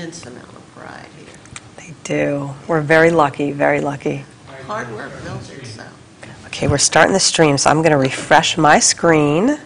immense amount of pride here. They do. We're very lucky, very lucky. Hard work builds itself. Okay, we're starting the stream, so I'm going to refresh my screen.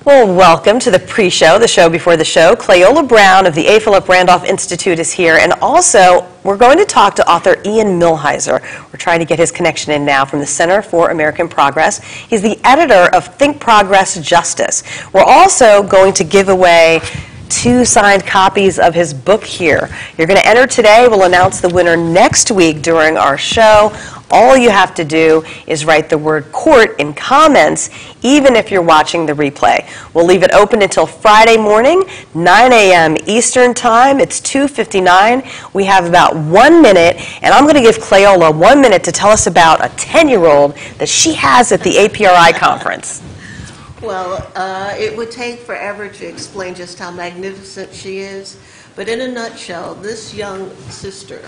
Well, welcome to the pre-show, the show before the show. Clayola Brown of the A. Philip Randolph Institute is here, and also we're going to talk to author Ian Millhiser. We're trying to get his connection in now from the Center for American Progress. He's the editor of Think Progress Justice. We're also going to give away 2 signed copies of his book here. You're going to enter today. We'll announce the winner next week during our show. All you have to do is write the word court in comments, even if you're watching the replay. We'll leave it open until Friday morning, 9 a.m. Eastern Time. It's 2:59. We have about 1 minute, and I'm going to give Clayola 1 minute to tell us about a 10-year-old that she has at the APRI conference. Well, it would take forever to explain just how magnificent she is, but in a nutshell, this young sister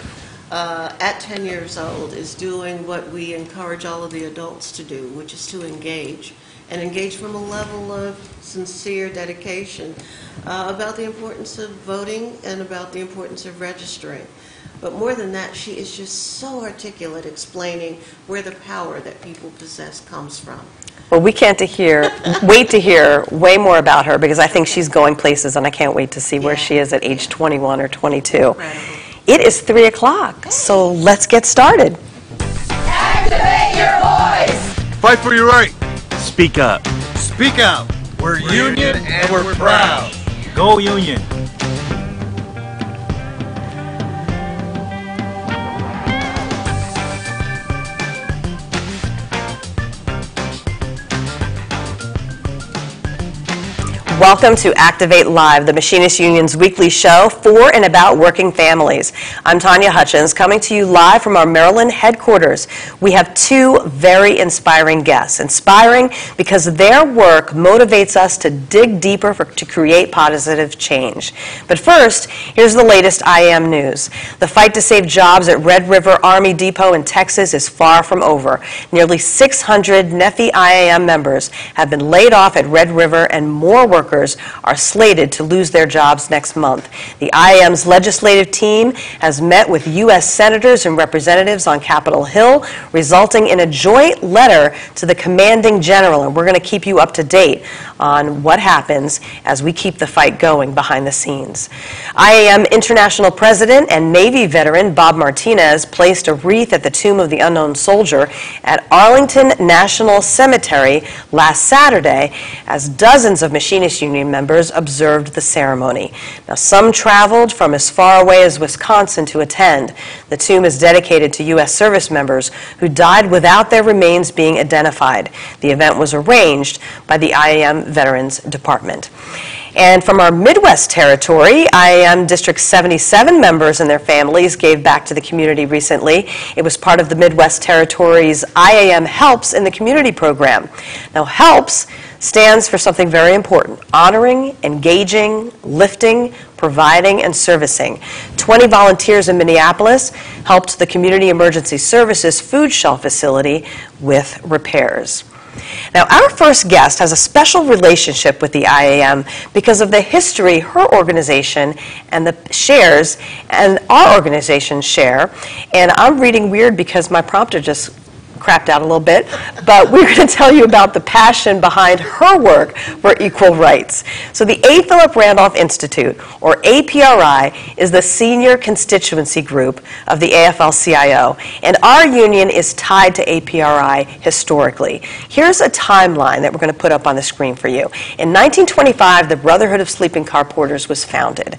at 10 years old is doing what we encourage all of the adults to do, which is to engage, and engage from a level of sincere dedication about the importance of voting and about the importance of registering. But more than that, she is just so articulate explaining where the power that people possess comes from. Well, we can't wait to hear way more about her, because I think she's going places, and I can't wait to see where she is at age 21 or 22. Incredible. It is 3 o'clock, so let's get started. Activate your voice! Fight for your right. Speak up. Speak out. We're union and we're proud. Go Union. Welcome to Activate Live, the Machinist Union's weekly show for and about working families. I'm Tanya Hutchins, coming to you live from our Maryland headquarters. We have 2 very inspiring guests. Inspiring because their work motivates us to dig deeper to create positive change. But first, here's the latest IAM news. The fight to save jobs at Red River Army Depot in Texas is far from over. Nearly 600 NEFI IAM members have been laid off at Red River, and more workers are slated to lose their jobs next month. The IAM's legislative team has met with U.S. senators and representatives on Capitol Hill, resulting in a joint letter to the commanding general, and we're going to keep you up to date on what happens as we keep the fight going behind the scenes. IAM International President and Navy veteran Bob Martinez placed a wreath at the Tomb of the Unknown Soldier at Arlington National Cemetery last Saturday as dozens of Machinist Union members observed the ceremony. Now, some traveled from as far away as Wisconsin to attend. The tomb is dedicated to U.S. service members who died without their remains being identified. The event was arranged by the IAM Veterans Department. And from our Midwest territory, IAM District 77 members and their families gave back to the community recently. It was part of the Midwest Territory's IAM Helps in the Community program. Now, Helps stands for something very important: honoring, engaging, lifting, providing, and servicing. 20 volunteers in Minneapolis helped the Community Emergency Services food shelf facility with repairs. Now, our first guest has a special relationship with the IAM because of the history her organization and the shares and our organization share. And I'm reading weird because my prompter just crapped out a little bit, but we're going to tell you about the passion behind her work for equal rights. So the A. Philip Randolph Institute, or APRI, is the senior constituency group of the AFL-CIO, and our union is tied to APRI historically. Here's a timeline that we're going to put up on the screen for you. In 1925, the Brotherhood of Sleeping Car Porters was founded.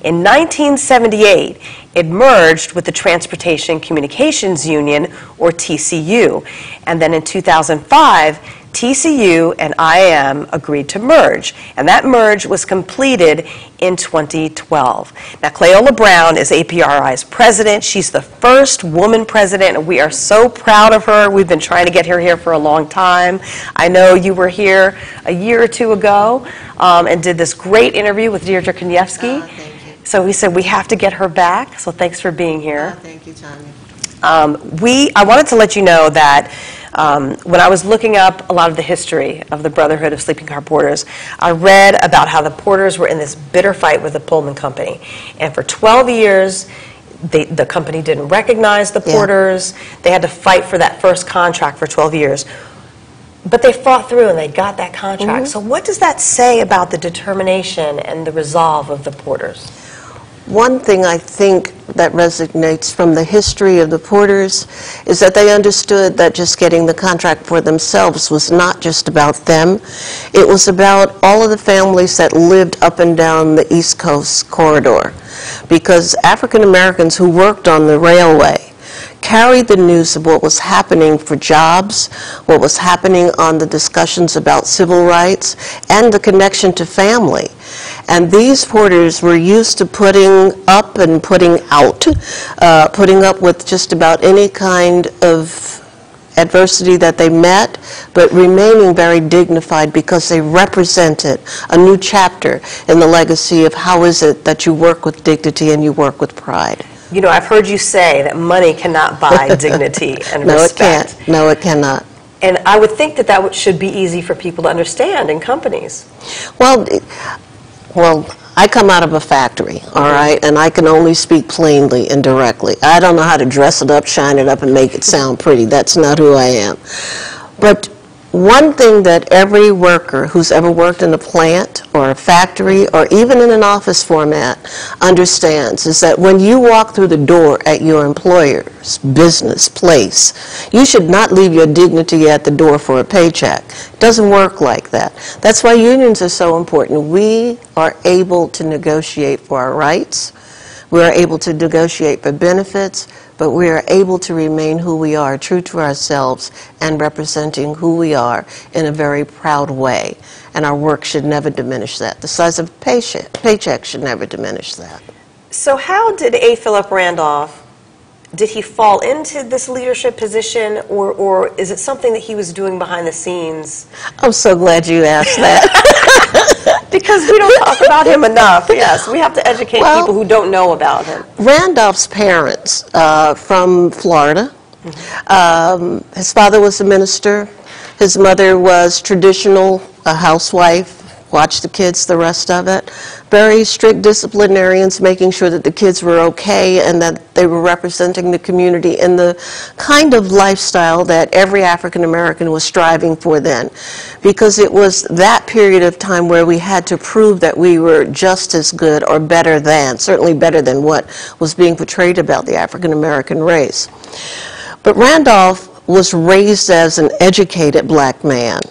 In 1978, it merged with the Transportation Communications Union, or TCU. And then in 2005, TCU and IAM agreed to merge, and that merge was completed in 2012. Now, Clayola Brown is APRI's president. She's the first woman president, and we are so proud of her. We've been trying to get her here for a long time. I know you were here a year or 2 ago and did this great interview with Deirdre Koniewski. Thank you. So we said we have to get her back, so thanks for being here. Thank you, Tanya. I wanted to let you know that When I was looking up a lot of the history of the Brotherhood of Sleeping Car Porters, I read about how the porters were in this bitter fight with the Pullman Company. And for 12 years, the company didn't recognize the porters. They had to fight for that first contract for 12 years. But they fought through and they got that contract. So what does that say about the determination and the resolve of the porters? One thing I think that resonates from the history of the porters is that they understood that just getting the contract for themselves was not just about them. It was about all of the families that lived up and down the East Coast corridor. Because African Americans who worked on the railway carried the news of what was happening for jobs, what was happening on the discussions about civil rights, and the connection to family. And these porters were used to putting up and putting out, putting up with just about any kind of adversity that they met, but remaining very dignified because they represented a new chapter in the legacy of how is it that you work with dignity and you work with pride. You know, I've heard you say that money cannot buy dignity and No, respect. it can't. No, it cannot. And I would think that that should be easy for people to understand in companies. Well, I come out of a factory, all right, and I can only speak plainly and directly. I don't know how to dress it up, shine it up, and make it sound pretty. That's not who I am. But one thing that every worker who's ever worked in a plant or a factory or even in an office format understands is that when you walk through the door at your employer's business place, you should not leave your dignity at the door for a paycheck. It doesn't work like that. That's why unions are so important. We are able to negotiate for our rights. We are able to negotiate for benefits, but we are able to remain who we are, true to ourselves, and representing who we are in a very proud way. And our work should never diminish that. The size of a paycheck should never diminish that. So how did A. Philip Randolph, did he fall into this leadership position, or is it something that he was doing behind the scenes? I'm so glad you asked that. Because we don't talk about him enough. Yes, we have to educate people who don't know about him. Randolph's parents from Florida. His father was a minister. His mother was traditional, a housewife, watched the kids, the rest of it. Very strict disciplinarians, making sure that the kids were okay and that they were representing the community in the kind of lifestyle that every African American was striving for then. Because it was that period of time where we had to prove that we were just as good or better than, certainly better than what was being portrayed about the African American race. But Randolph was raised as an educated black man.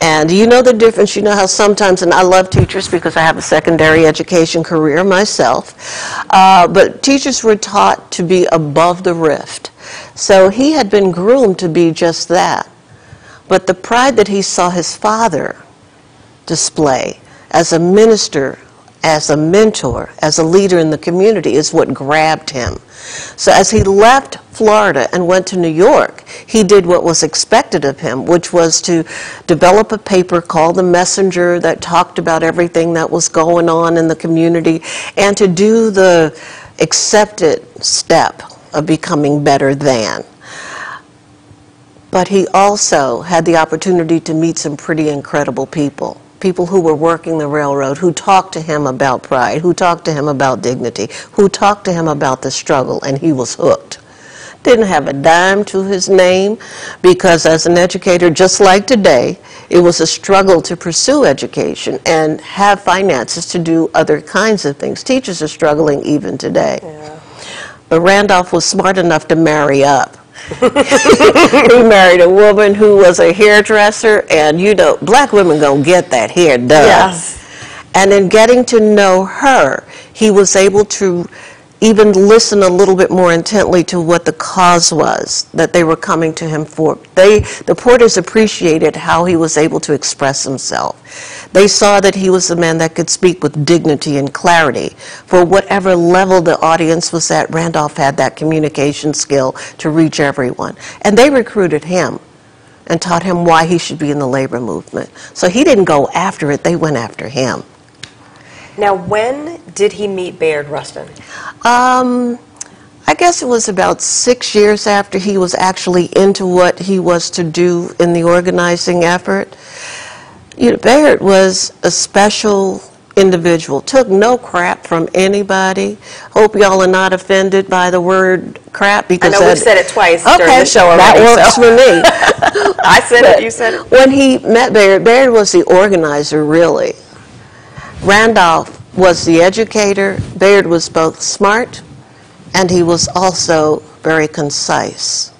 And you know the difference. You know how sometimes, and I love teachers because I have a secondary education career myself, but teachers were taught to be above the rift. So he had been groomed to be just that. But the pride that he saw his father display as a minister, as a mentor, as a leader in the community is what grabbed him. So as he left Florida and went to New York, he did what was expected of him, which was to develop a paper called The Messenger that talked about everything that was going on in the community and to do the accepted step of becoming better than. But he also had the opportunity to meet some pretty incredible people. People who were working the railroad, who talked to him about pride, who talked to him about dignity, who talked to him about the struggle, and he was hooked. Didn't have a dime to his name because as an educator, just like today, it was a struggle to pursue education and have finances to do other kinds of things. Teachers are struggling even today. Yeah. But Randolph was smart enough to marry up. He married a woman who was a hairdresser, and you know, black women gonna get that hair done. Yes. And in getting to know her, he was able to even listen a little bit more intently to what the cause was that they were coming to him for. The porters appreciated how he was able to express himself. They saw that he was a man that could speak with dignity and clarity. For whatever level the audience was at, Randolph had that communication skill to reach everyone. And they recruited him and taught him why he should be in the labor movement. So he didn't go after it, they went after him. Now, when did he meet Bayard Rustin? I guess it was about 6 years after he was actually into what he was to do in the organizing effort. You know, Bayard was a special individual, took no crap from anybody. Hope y'all are not offended by the word crap, because I know we've said it twice during the show already. That works for me. I said it, you said it. When he met Bayard, Bayard was the organizer, really. Randolph was the educator. Bayard was both smart, and he was also very concise.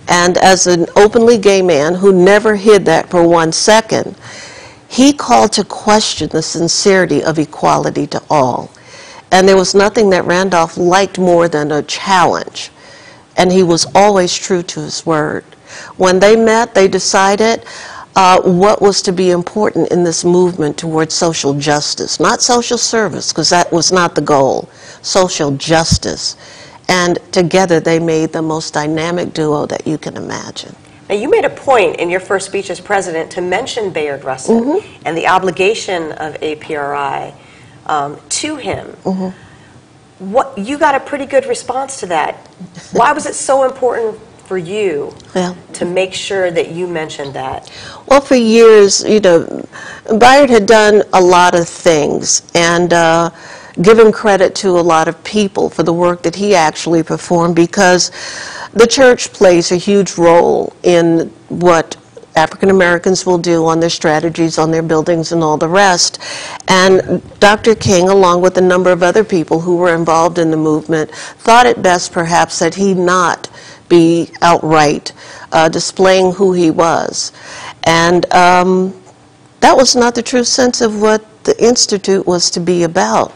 And as an openly gay man who never hid that for 1 second, he called to question the sincerity of equality to all. And there was nothing that Randolph liked more than a challenge. And he was always true to his word. When they met, they decided what was to be important in this movement towards social justice. Not social service, because that was not the goal. Social justice. And together they made the most dynamic duo that you can imagine. Now, you made a point in your first speech as president to mention Bayard Rustin and the obligation of APRI to him. What, you got a pretty good response to that. Why was it so important for you to make sure that you mentioned that? Well, for years, you know, Bayard had done a lot of things, and given credit to a lot of people for the work that he actually performed, because the church plays a huge role in what African Americans will do on their strategies, on their buildings, and all the rest. And Dr. King, along with a number of other people who were involved in the movement, thought it best perhaps that he not be outright displaying who he was. And that was not the true sense of what the Institute was to be about.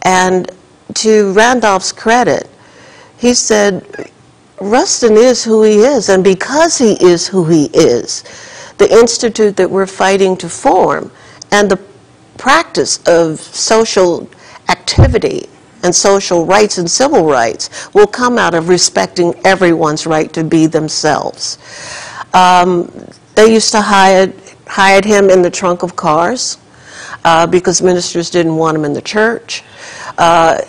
And to Randolph's credit, he said, Rustin is who he is, and because he is who he is, the institute that we're fighting to form and the practice of social activity and social rights and civil rights will come out of respecting everyone's right to be themselves. They used to hide him in the trunk of cars because ministers didn't want him in the church.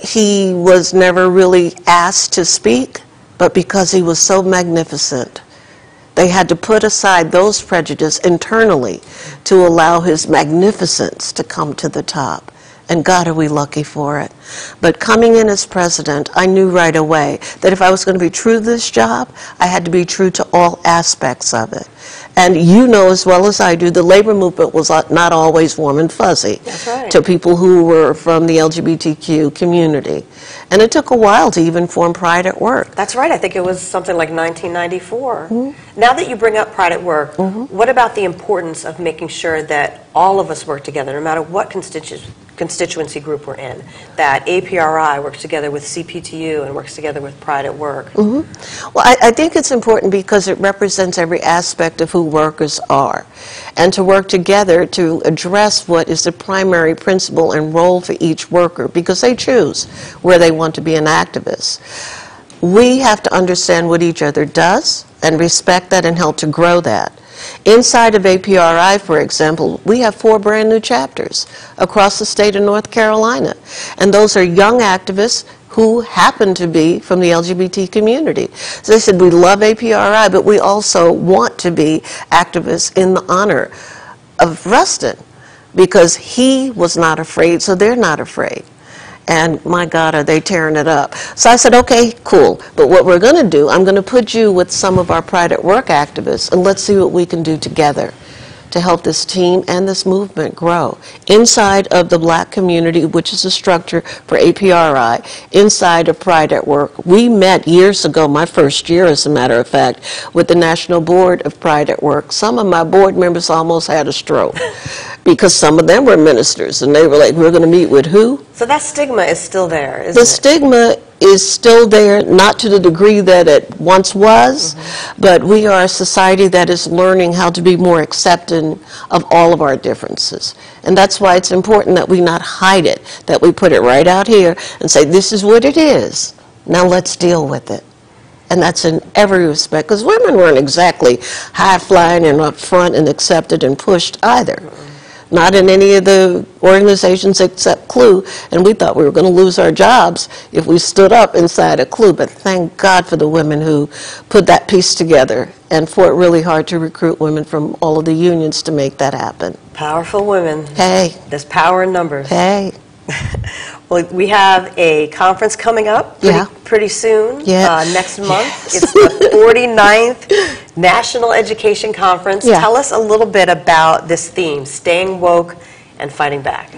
He was never really asked to speak, but because he was so magnificent, they had to put aside those prejudices internally to allow his magnificence to come to the top. And God, are we lucky for it. But coming in as president, I knew right away that if I was going to be true to this job, I had to be true to all aspects of it. And you know as well as I do, the labor movement was not always warm and fuzzy to people who were from the LGBTQ community. And it took a while to even form Pride at Work. That's right. I think it was something like 1994. Now that you bring up Pride at Work, what about the importance of making sure that all of us work together, no matter what constituency group we're in, that APRI works together with CPTU and works together with Pride at Work? Well, I think it's important because it represents every aspect of who workers are, and to work together to address what is the primary principle and role for each worker, because they choose where they want to be an activist. We have to understand what each other does and respect that and help to grow that. Inside of APRI, for example, we have 4 brand new chapters across the state of North Carolina. And those are young activists who happen to be from the LGBT community. So they said, we love APRI, but we also want to be activists in the honor of Rustin, because he was not afraid, so they're not afraid. And my God, are they tearing it up. So I said, okay, cool. But what we're going to do, I'm going to put you with some of our Pride at Work activists, and let's see what we can do together to help this team and this movement grow. Inside of the black community, which is a structure for APRI, inside of Pride at Work, we met years ago, my first year as a matter of fact, with the National Board of Pride at Work. Some of my board members almost had a stroke because some of them were ministers, and they were like, we're going to meet with who? So that stigma is still there, isn't it? The stigma is still there, not to the degree that it once was, but we are a society that is learning how to be more accepting of all of our differences. And that's why it's important that we not hide it, that we put it right out here and say, this is what it is. Now let's deal with it. And that's in every respect, because women weren't exactly high-flying and up front and accepted and pushed either. not in any of the organizations except CLU, and we thought we were going to lose our jobs if we stood up inside of CLU, but thank God for the women who put that piece together and fought really hard to recruit women from all of the unions to make that happen. Powerful women. Hey. There's power in numbers. Hey. Well, we have a conference coming up pretty soon, next month. It's the 49th National Education Conference. Tell us a little bit about this theme, staying woke and fighting back.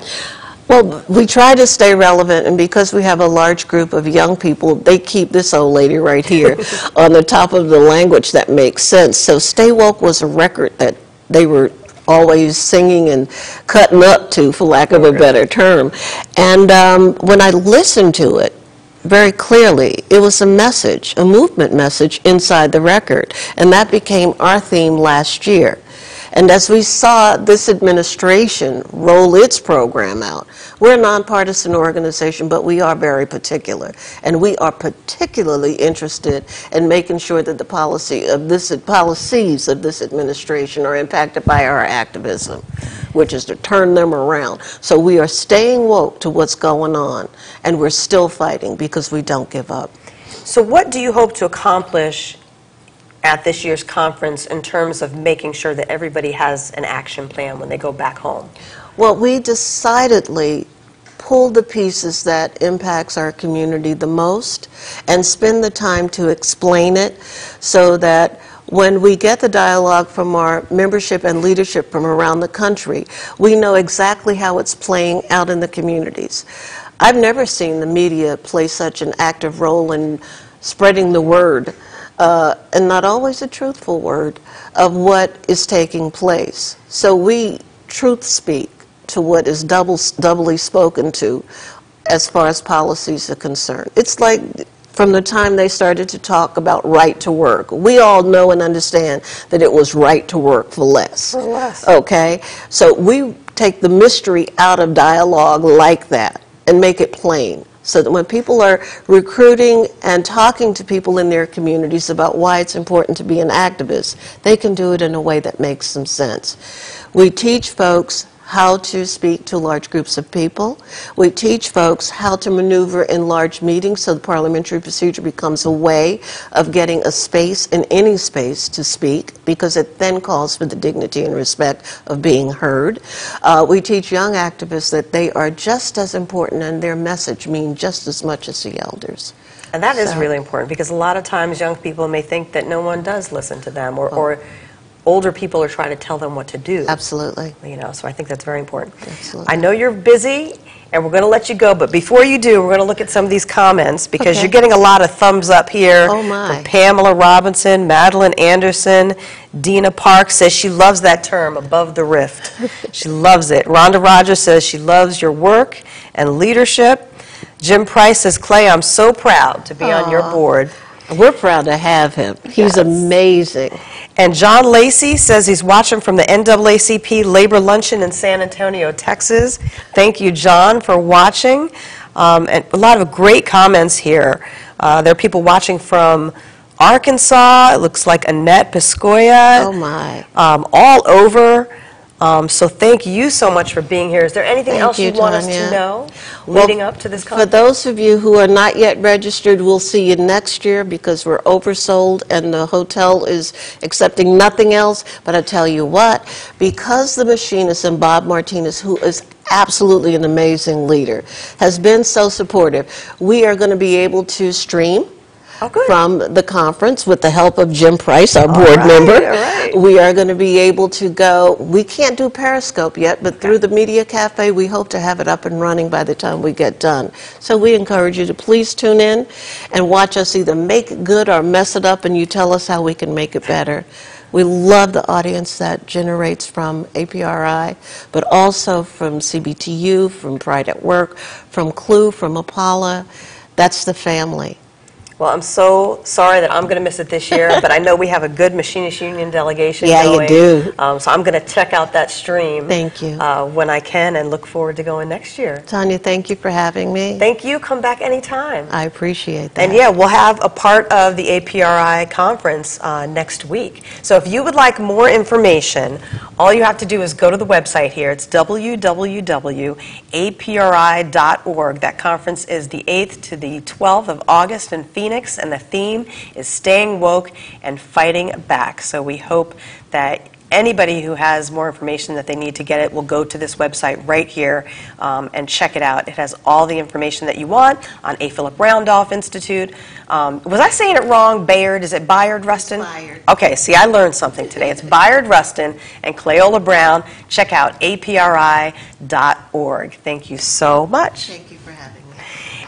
Well, we try to stay relevant, and because we have a large group of young people, they keep this old lady right here on the top of the language that makes sense. So Stay Woke was a record that they were always singing and cutting up to, for lack of a better term. And when I listened to it very clearly, it was a message, a movement message inside the record. And that became our theme last year. And as we saw this administration roll its program out, we're a nonpartisan organization, but we are very particular. And we are particularly interested in making sure that the policies of this administration are impacted by our activism, which is to turn them around. So we are staying woke to what's going on, and we're still fighting because we don't give up. So what do you hope to accomplish at this year's conference in terms of making sure that everybody has an action plan when they go back home? Well, we decidedly pull the pieces that impacts our community the most and spend the time to explain it so that when we get the dialogue from our membership and leadership from around the country, we know exactly how it's playing out in the communities. I've never seen the media play such an active role in spreading the word, and not always a truthful word, of what is taking place. So we truth speak to what is doubly spoken to as far as policies are concerned. It's like from the time they started to talk about right to work. We all know and understand that it was right to work for less. For less. Okay? So we take the mystery out of dialogue like that and make it plain, so that when people are recruiting and talking to people in their communities about why it's important to be an activist, they can do it in a way that makes some sense. We teach folks how to speak to large groups of people. We teach folks how to maneuver in large meetings so the parliamentary procedure becomes a way of getting a space in any space to speak, because it then calls for the dignity and respect of being heard. We teach young activists that they are just as important and their message means just as much as the elders. And that is really important, because a lot of times young people may think that no one does listen to them, or older people are trying to tell them what to do. Absolutely. You know, so I think that's very important. Absolutely. I know you're busy, and we're going to let you go, but before you do, we're going to look at some of these comments, because you're getting a lot of thumbs up here. Oh my. From Pamela Robinson, Madeline Anderson, Dina Park says she loves that term, above the rift. She loves it. Rhonda Rogers says she loves your work and leadership. Jim Price says, Clay, I'm so proud to be on your board. We're proud to have him. He's amazing. And John Lacey says he's watching from the NAACP Labor Luncheon in San Antonio, Texas. Thank you, John, for watching. And a lot of great comments here. There are people watching from Arkansas. It looks like Annette Piscoya. Oh, my. All over. So thank you so much for being here. Is there anything else you want us Tanya. to know leading up to this For conference? those of you who are not yet registered, we'll see you next year, because we're oversold and the hotel is accepting nothing else. But I tell you what, because the machinist and Bob Martinez, who is absolutely an amazing leader, has been so supportive, we are going to be able to stream from the conference with the help of Jim Price, our board member. We are going to be able to go, we can't do Periscope yet, but through the Media Cafe, we hope to have it up and running by the time we get done. So we encourage you to please tune in and watch us either make it good or mess it up, and you tell us how we can make it better. We love the audience that generates from APRI, but also from CBTU, from Pride at Work, from CLU, from Apollo. That's the family. Well, I'm so sorry that I'm going to miss it this year, but I know we have a good Machinist Union delegation going. Yeah, you do. So I'm going to check out that stream. Thank you. When I can, and look forward to going next year. Tanya, thank you for having me. Thank you. Come back anytime. I appreciate that. And yeah, we'll have a part of the APRI conference next week. So if you would like more information, all you have to do is go to the website here. It's www.apri.org. That conference is the 8th to the 12th of August in Phoenix, and the theme is Staying Woke and Fighting Back. So we hope that anybody who has more information that they need to get it will go to this website right here and check it out. It has all the information that you want on A. Philip Randolph Institute. Was I saying it wrong? Bayard? Is it Bayard Rustin? Bayard. Okay, see, I learned something today. It's Bayard Rustin and Clayola Brown. Check out apri.org. Thank you so much. Thank you for having me.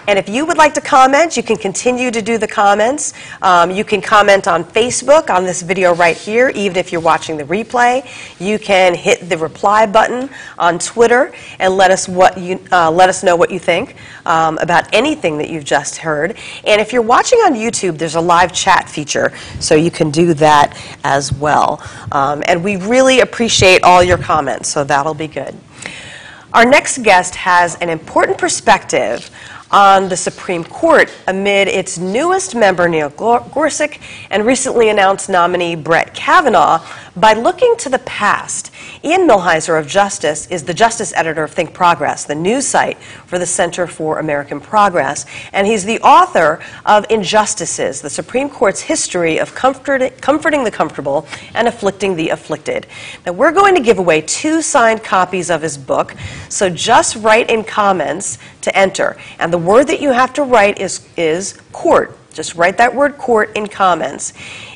And if you would like to comment, you can continue to do the comments. You can comment on Facebook on this video right here, even if you're watching the replay. You can hit the reply button on Twitter and let us know what you think about anything that you've just heard. And if you're watching on YouTube, there's a live chat feature, so you can do that as well. And we really appreciate all your comments, so that'll be good. Our next guest has an important perspective on the Supreme Court amid its newest member, Neil Gorsuch, and recently announced nominee Brett Kavanaugh. By looking to the past, Ian Millhiser of Justice is the Justice Editor of Think Progress, the news site for the Center for American Progress, and he's the author of Injustices, the Supreme Court's history of comforting the comfortable and afflicting the afflicted. Now, we're going to give away 2 signed copies of his book, so just write in comments to enter. And the word that you have to write is court. Just write that word court in comments.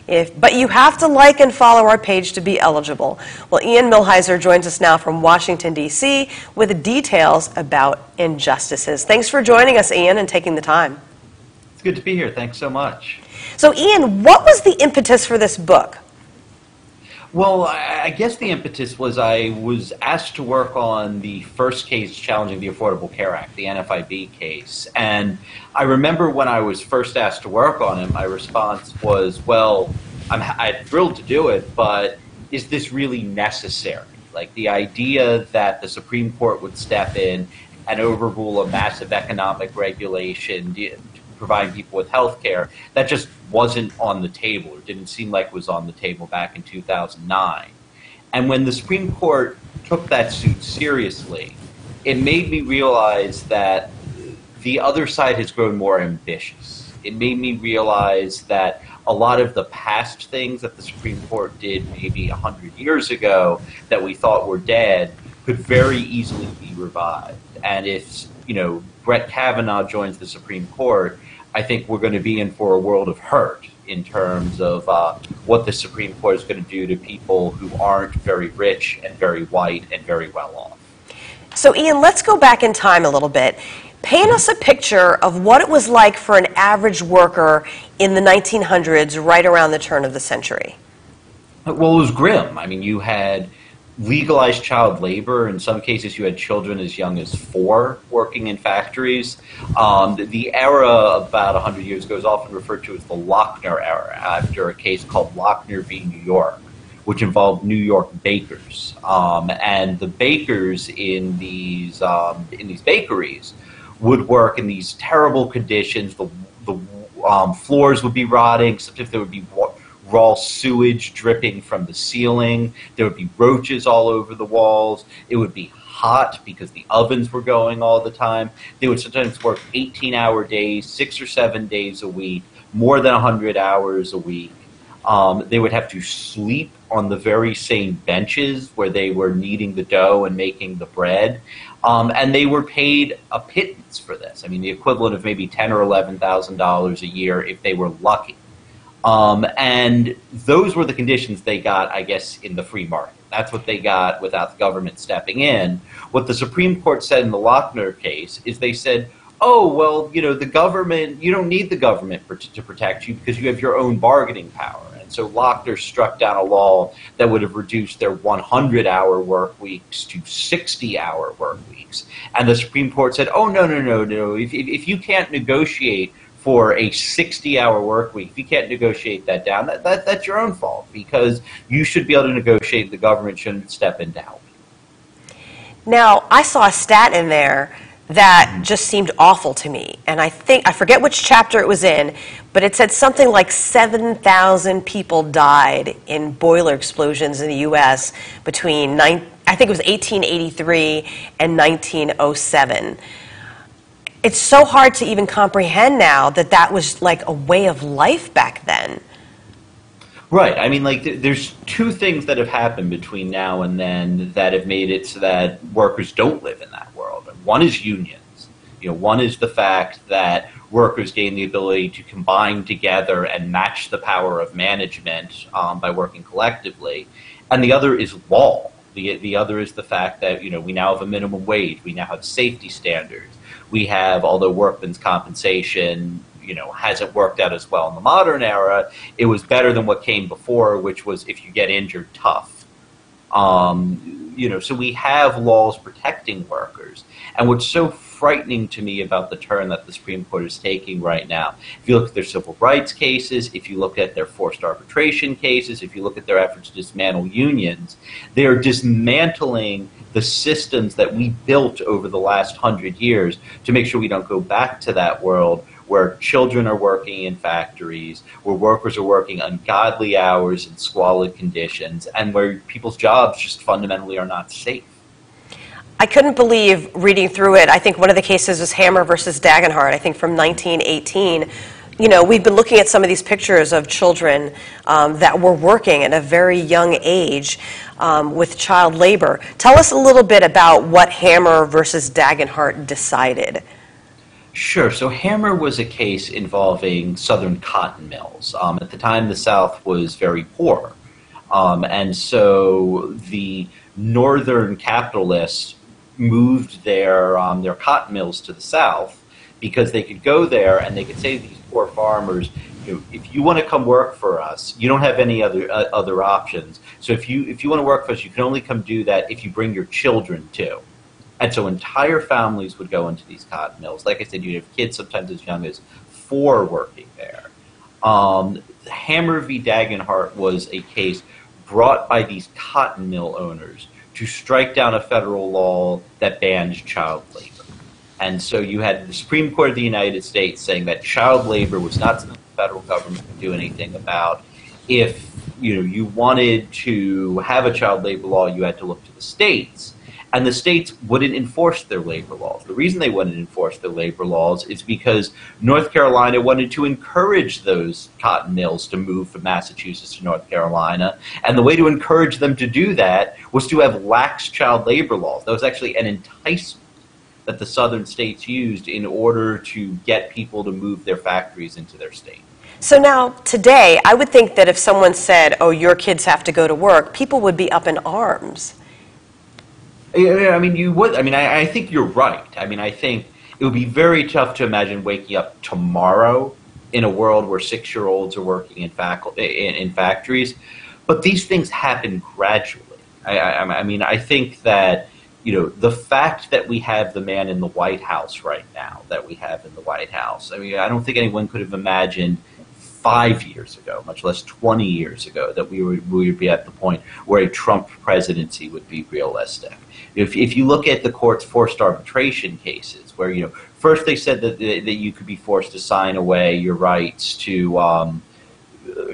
But you have to like and follow our page to be eligible. Well, Ian Millhiser joins us now from Washington, D.C. with details about Injustices. Thanks for joining us, Ian, and taking the time. It's good to be here. Thanks so much. So, Ian, what was the impetus for this book? Well, I guess the impetus was I was asked to work on the first case challenging the Affordable Care Act, the NFIB case. And I remember when I was first asked to work on it, my response was, well, I'm thrilled to do it, but is this really necessary? Like, the idea that the Supreme Court would step in and overrule a massive economic regulation providing people with health care, that just wasn't on the table, or didn't seem like it was on the table back in 2009. And when the Supreme Court took that suit seriously, it made me realize that the other side has grown more ambitious. It made me realize that a lot of the past things that the Supreme Court did maybe 100 years ago that we thought were dead could very easily be revived. And if, Brett Kavanaugh joins the Supreme Court, I think we're going to be in for a world of hurt in terms of what the Supreme Court is going to do to people who aren't very rich and very white and very well off. So, Ian, let's go back in time a little bit. Paint us a picture of what it was like for an average worker in the 1900s, right around the turn of the century. Well, it was grim. I mean, you had legalized child labor. In some cases, you had children as young as 4 working in factories. The era about 100 years ago is often referred to as the Lochner era, after a case called Lochner v. New York, which involved New York bakers. And the bakers in these bakeries would work in these terrible conditions. The floors would be rotting. Sometimes there would be raw sewage dripping from the ceiling. There would be roaches all over the walls. It would be hot because the ovens were going all the time. They would sometimes work 18-hour days, 6 or 7 days a week, more than 100 hours a week. They would have to sleep on the very same benches where they were kneading the dough and making the bread. And they were paid a pittance for this. I mean, the equivalent of maybe $10,000 or $11,000 a year if they were lucky. And those were the conditions they got, I guess, in the free market. That's what they got without the government stepping in. What the Supreme Court said in the Lochner case is they said, oh, well, the government, you don't need the government to protect you because you have your own bargaining power. And so Lochner struck down a law that would have reduced their 100-hour work weeks to 60-hour work weeks. And the Supreme Court said, oh, no. If you can't negotiate for a 60-hour work week, if you can't negotiate that down, that's your own fault, because you should be able to negotiate. The government shouldn't step in to help. Now, I saw a stat in there that just seemed awful to me, and I forget which chapter it was in, but it said something like 7,000 people died in boiler explosions in the U.S. between, I think it was 1883 and 1907. It's so hard to even comprehend now that that was like a way of life back then. Right. I mean, like, there's two things that have happened between now and then that have made it so that workers don't live in that world. One is unions. One is the fact that workers gain the ability to combine together and match the power of management by working collectively. And the other is law. The other is the fact that, we now have a minimum wage. We now have safety standards. We have, although workman's compensation hasn't worked out as well in the modern era, it was better than what came before, which was if you get injured, tough. So we have laws protecting workers. And what's so frightening to me about the turn that the Supreme Court is taking right now, if you look at their civil rights cases, if you look at their forced arbitration cases, if you look at their efforts to dismantle unions, they're dismantling the systems that we built over the last 100 years to make sure we don't go back to that world where children are working in factories, where workers are working ungodly hours in squalid conditions, and where people's jobs just fundamentally are not safe. I couldn't believe reading through it. I think one of the cases was Hammer versus Dagenhart, I think from 1918. We've been looking at some of these pictures of children that were working at a very young age with child labor. Tell us a little bit about what Hammer versus Dagenhart decided. Sure. So Hammer was a case involving southern cotton mills. At the time, the South was very poor. And so the northern capitalists moved their cotton mills to the South because they could go there and they could say to these poor farmers, if you want to come work for us, you don't have any other options. So if you want to work for us, you can only come do that if you bring your children too. And so entire families would go into these cotton mills. Like I said, you'd have kids sometimes as young as 4 working there. Hammer v. Dagenhart was a case brought by these cotton mill owners to strike down a federal law that banned child labor. And so you had the Supreme Court of the United States saying that child labor was not something the federal government could do anything about. If you wanted to have a child labor law, you had to look to the states. And the states wouldn't enforce their labor laws. The reason they wouldn't enforce their labor laws is because North Carolina wanted to encourage those cotton mills to move from Massachusetts to North Carolina. And the way to encourage them to do that was to have lax child labor laws. That was actually an enticement that the southern states used in order to get people to move their factories into their state. So now, today, I would think that if someone said, oh, your kids have to go to work, people would be up in arms. I mean, you would. I mean, I think you're right. I mean, I think it would be very tough to imagine waking up tomorrow in a world where 6-year-olds are working in factories. But these things happen gradually. I mean, I think that, the fact that we have the man in the White House right now, that we have in the White House, I mean, I don't think anyone could have imagined 5 years ago, much less 20 years ago, that we would be at the point where a Trump presidency would be realistic. If you look at the court's forced arbitration cases, where first they said that you could be forced to sign away your rights to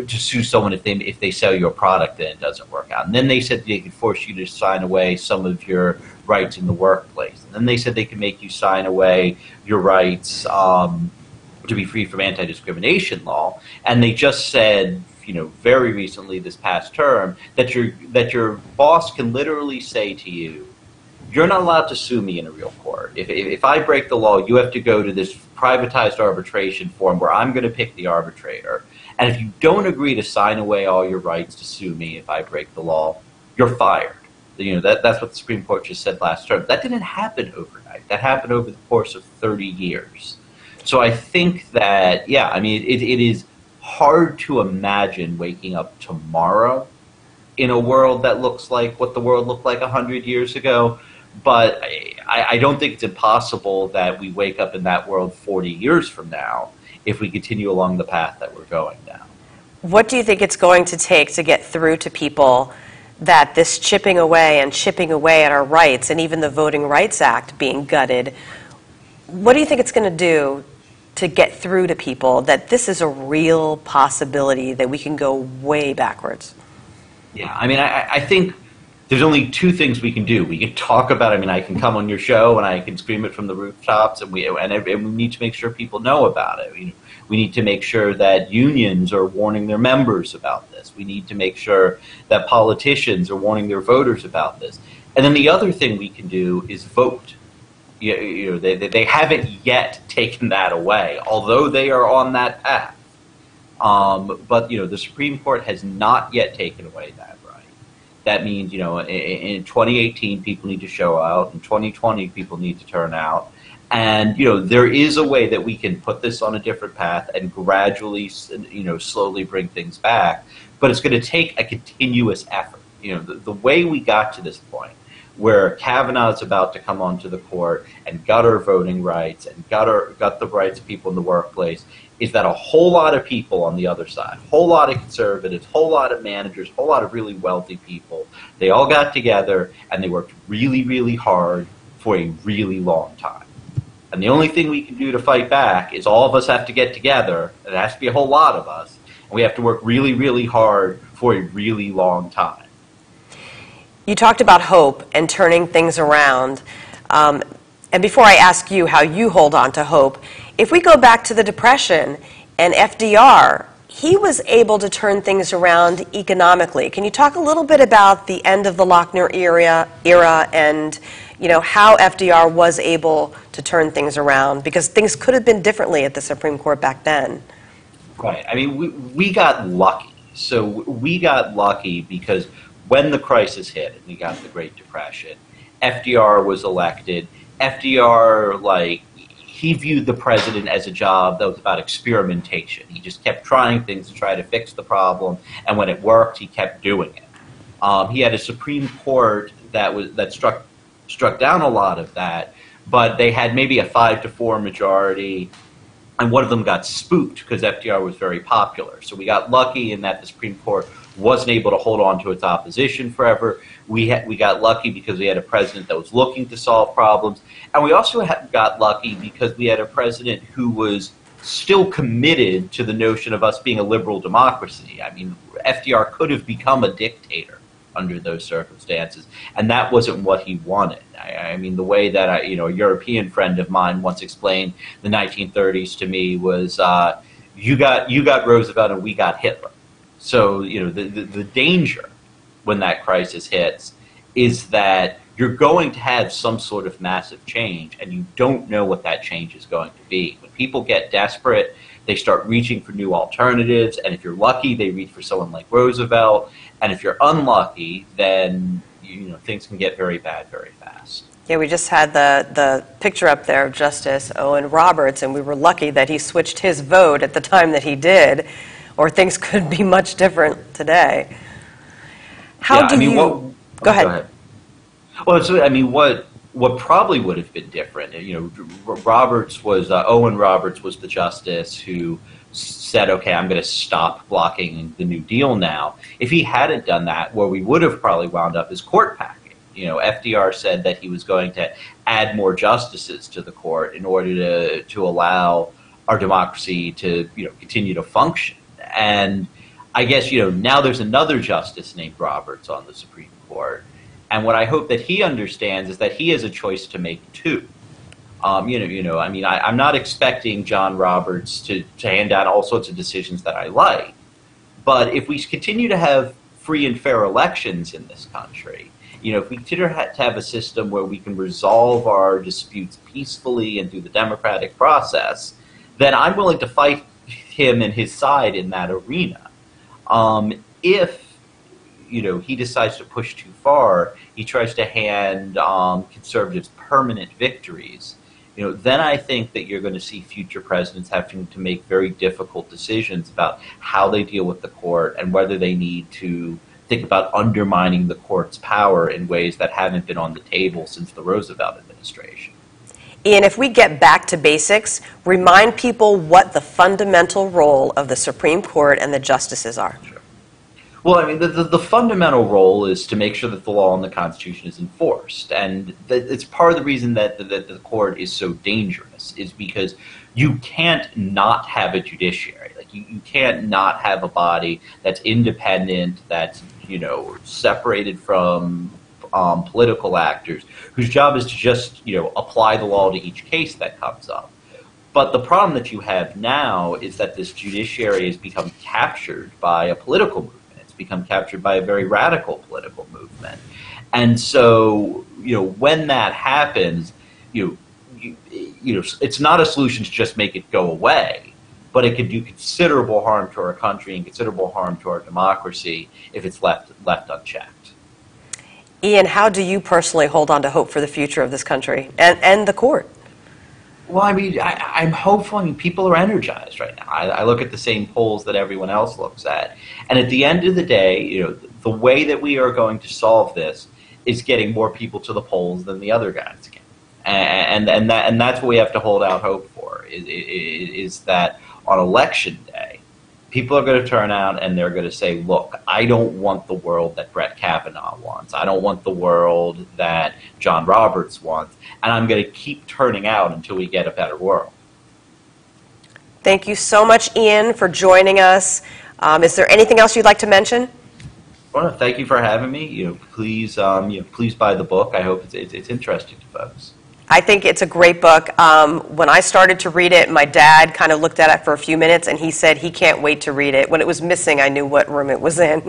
sue someone if they sell your product and it doesn't work out, and then they said they could force you to sign away some of your rights in the workplace, and then they said they could make you sign away your rights to be free from anti-discrimination law, and they just said, very recently this past term, that your boss can literally say to you, you're not allowed to sue me in a real court. If I break the law, you have to go to this privatized arbitration forum where I'm going to pick the arbitrator, and if you don't agree to sign away all your rights to sue me if I break the law, you're fired. That's what the Supreme Court just said last term. That didn't happen overnight. That happened over the course of 30 years. So I think that, I mean, it is hard to imagine waking up tomorrow in a world that looks like what the world looked like 100 years ago. But I don't think it's impossible that we wake up in that world 40 years from now. if we continue along the path that we're going down. What do you think it's going to take to get through to people that this chipping away at our rights, and even the Voting Rights Act being gutted, what do you think it's going to do to get through to people that this is a real possibility, that we can go way backwards? Yeah, I mean, I think there's only two things we can do. We can talk about it. I mean, I can come on your show and I can scream it from the rooftops, and we need to make sure people know about it. We need to make sure that unions are warning their members about this. We need to make sure that politicians are warning their voters about this. And then the other thing we can do is vote. They haven't yet taken that away, although they are on that path. But the Supreme Court has not yet taken away that right. That means, in 2018, people need to show out. In 2020, people need to turn out. And, there is a way that we can put this on a different path and gradually, slowly bring things back. But it's going to take a continuous effort. The way we got to this point, where Kavanaugh's about to come onto the court and gut our voting rights and gut the rights of people in the workplace, is that a whole lot of people on the other side, a whole lot of conservatives, a whole lot of managers, a whole lot of really wealthy people, they all got together and they worked really, really hard for a really long time. And the only thing we can do to fight back is all of us have to get together, and it has to be a whole lot of us, and we have to work really, really hard for a really long time. You talked about hope and turning things around. And before I ask you how you hold on to hope, if we go back to the Depression and FDR, he was able to turn things around economically. Can you talk a little bit about the end of the Lochner era and how FDR was able to turn things around? Because things could have been differently at the Supreme Court back then. Right. I mean, we got lucky. So we got lucky because when the crisis hit, and we got the Great Depression, FDR was elected. FDR, he viewed the president as a job that was about experimentation. He just kept trying things to try to fix the problem, and when it worked, he kept doing it. He had a Supreme Court that struck down a lot of that, but they had maybe a 5-4 majority, and one of them got spooked because FDR was very popular. So we got lucky in that the Supreme Court wasn't able to hold on to its opposition forever. We got lucky because we had a president that was looking to solve problems. And we also got lucky because we had a president who was still committed to the notion of us being a liberal democracy. I mean, FDR could have become a dictator under those circumstances, and that wasn't what he wanted. I mean, the way that a European friend of mine once explained the 1930s to me was, you got Roosevelt and we got Hitler. So, the danger when that crisis hits is that you're going to have some sort of massive change, and you don't know what that change is going to be. When people get desperate, they start reaching for new alternatives, and if you're lucky, they reach for someone like Roosevelt, and if you're unlucky, then things can get very bad very fast. Yeah, we just had the picture up there of Justice Owen Roberts, and we were lucky that he switched his vote at the time that he did, or things could be much different today. Go ahead. Well, so, I mean, what probably would have been different, Owen Roberts was the justice who said, okay, I'm going to stop blocking the New Deal now. If he hadn't done that, where we would have probably wound up is court packing. FDR said that he was going to add more justices to the court in order to allow our democracy to continue to function. And I guess now there's another justice named Roberts on the Supreme Court, and what I hope that he understands is that he has a choice to make too. I mean, I'm not expecting John Roberts to hand down all sorts of decisions that I like, but if we continue to have free and fair elections in this country, if we continue to have a system where we can resolve our disputes peacefully and through the democratic process, then I'm willing to fight him and his side in that arena. If he decides to push too far, he tries to hand conservatives permanent victories, then I think that you're going to see future presidents having to make very difficult decisions about how they deal with the court and whether they need to think about undermining the court's power in ways that haven't been on the table since the Roosevelt administration. Ian, if we get back to basics, remind people what the fundamental role of the Supreme Court and the justices are. Sure. Well, I mean, the fundamental role is to make sure that the law and the Constitution is enforced. And it's part of the reason that the court is so dangerous is because you can't not have a judiciary. Like, you can't not have a body that's independent, that's, separated from political actors, whose job is to just, apply the law to each case that comes up. But the problem that you have now is that this judiciary has become captured by a political movement. It's become captured by a very radical political movement. And so, when that happens, it's not a solution to just make it go away, but it could do considerable harm to our country and considerable harm to our democracy if it's left unchecked. Ian, how do you personally hold on to hope for the future of this country and the court? Well, I mean, I'm hopeful. I mean, people are energized right now. I look at the same polls that everyone else looks at. And at the end of the day, the way that we are going to solve this is getting more people to the polls than the other guys can. And that's what we have to hold out hope for, is that on election day, people are going to turn out and they're going to say, look, I don't want the world that Brett Kavanaugh wants. I don't want the world that John Roberts wants. And I'm going to keep turning out until we get a better world. Thank you so much, Ian, for joining us. Is there anything else you'd like to mention? Well, thank you for having me. Please buy the book. I hope it's interesting to folks. I think it's a great book. When I started to read it, my dad kind of looked at it for a few minutes, and he said he can't wait to read it. When it was missing, I knew what room it was in.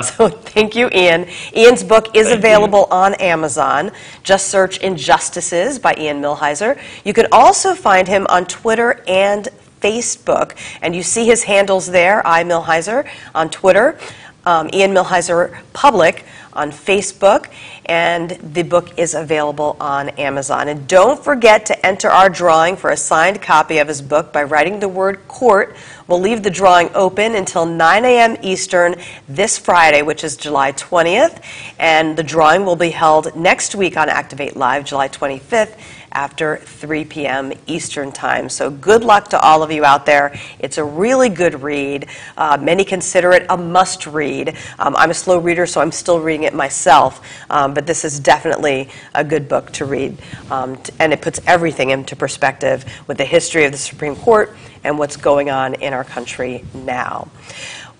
So thank you, Ian. Ian's book is available on Amazon. Just search Injustices by Ian Millhiser. You can also find him on Twitter and Facebook, and you see his handles there, iMillhiser on Twitter, Ian Millhiser Public on Facebook, and the book is available on Amazon. And don't forget to enter our drawing for a signed copy of his book by writing the word court. We'll leave the drawing open until 9 a.m. Eastern this Friday, which is July 20th, and the drawing will be held next week on Activate Live, July 25th, after 3 p.m. Eastern Time. So good luck to all of you out there. It's a really good read. Many consider it a must-read. I'm a slow reader, so I'm still reading it myself, but this is definitely a good book to read, and it puts everything into perspective with the history of the Supreme Court and what's going on in our country now.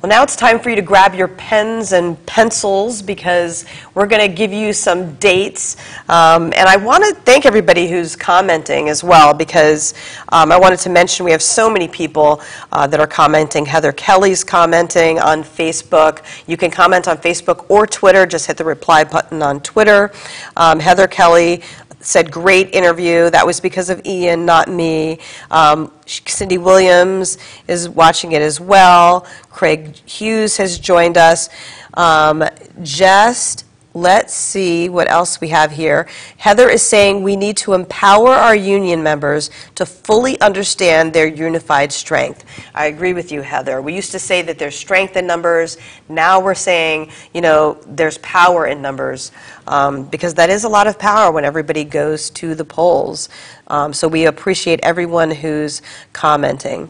Well, now it's time for you to grab your pens and pencils because we're going to give you some dates. And I want to thank everybody who's commenting as well because I wanted to mention we have so many people that are commenting. Heather Kelly's commenting on Facebook. You can comment on Facebook or Twitter. Just hit the reply button on Twitter. Heather Kelly said, great interview. That was because of Ian, not me. Cindy Williams is watching it as well. Craig Hughes has joined us. Let's see what else we have here. Heather is saying we need to empower our union members to fully understand their unified strength. I agree with you, Heather. We used to say that there's strength in numbers. Now we're saying, there's power in numbers because that is a lot of power when everybody goes to the polls. So we appreciate everyone who's commenting.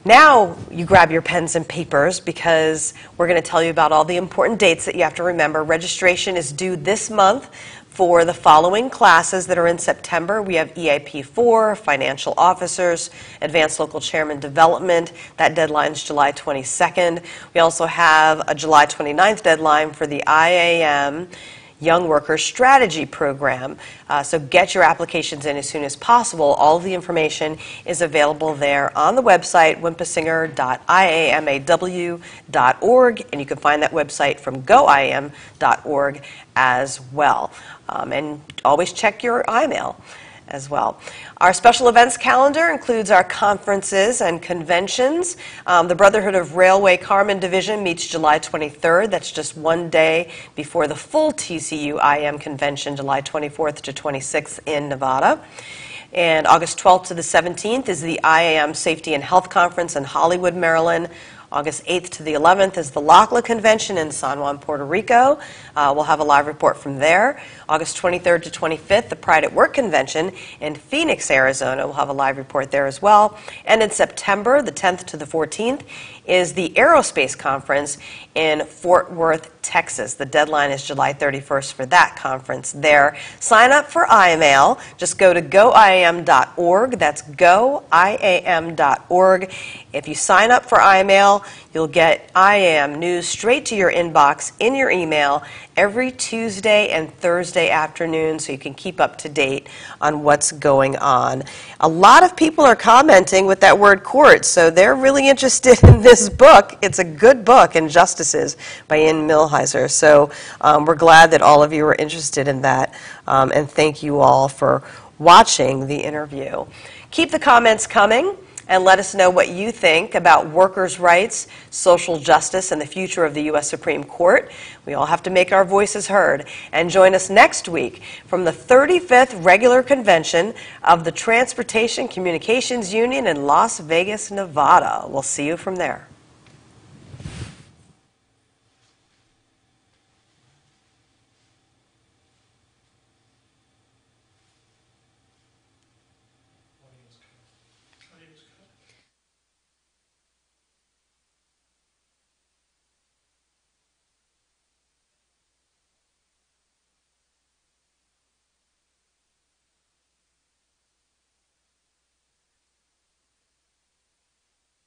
Now you grab your pens and papers because we're going to tell you about all the important dates that you have to remember. Registration is due this month for the following classes that are in September. We have EIP4, Financial Officers, Advanced Local Chairman Development. That deadline is July 22nd. We also have a July 29th deadline for the IAM Young Workers Strategy Program. So get your applications in as soon as possible. All of the information is available there on the website, wimpesinger.iamaw.org, and you can find that website from goiam.org as well. And always check your email as well. Our special events calendar includes our conferences and conventions. The Brotherhood of Railway Carmen Division meets July 23rd. That's just one day before the full TCU IM convention, July 24th to 26th in Nevada. And August 12th to the 17th is the IAM Safety and Health Conference in Hollywood, Maryland. August 8th to the 11th is the LACLA Convention in San Juan, Puerto Rico. We'll have a live report from there. August 23rd to 25th, the Pride at Work Convention in Phoenix, Arizona. We'll have a live report there as well. And in September, the 10th to the 14th, is the Aerospace Conference in Fort Worth, Texas. The deadline is July 31st for that conference there. Sign up for IMAIL. Just go to goiam.org. That's goiam.org. If you sign up for IMAIL, you'll get IAM news straight to your inbox in your email every Tuesday and Thursday afternoon, so you can keep up to date on what's going on. A lot of people are commenting with that word court, so they're really interested in this book. It's a good book, Injustices by Ian Millhiser. So we're glad that all of you are interested in that, and thank you all for watching the interview. Keep the comments coming, and let us know what you think about workers' rights, social justice, and the future of the U.S. Supreme Court. We all have to make our voices heard. And join us next week from the 35th Regular Convention of the Transportation Communications Union in Las Vegas, Nevada. We'll see you from there.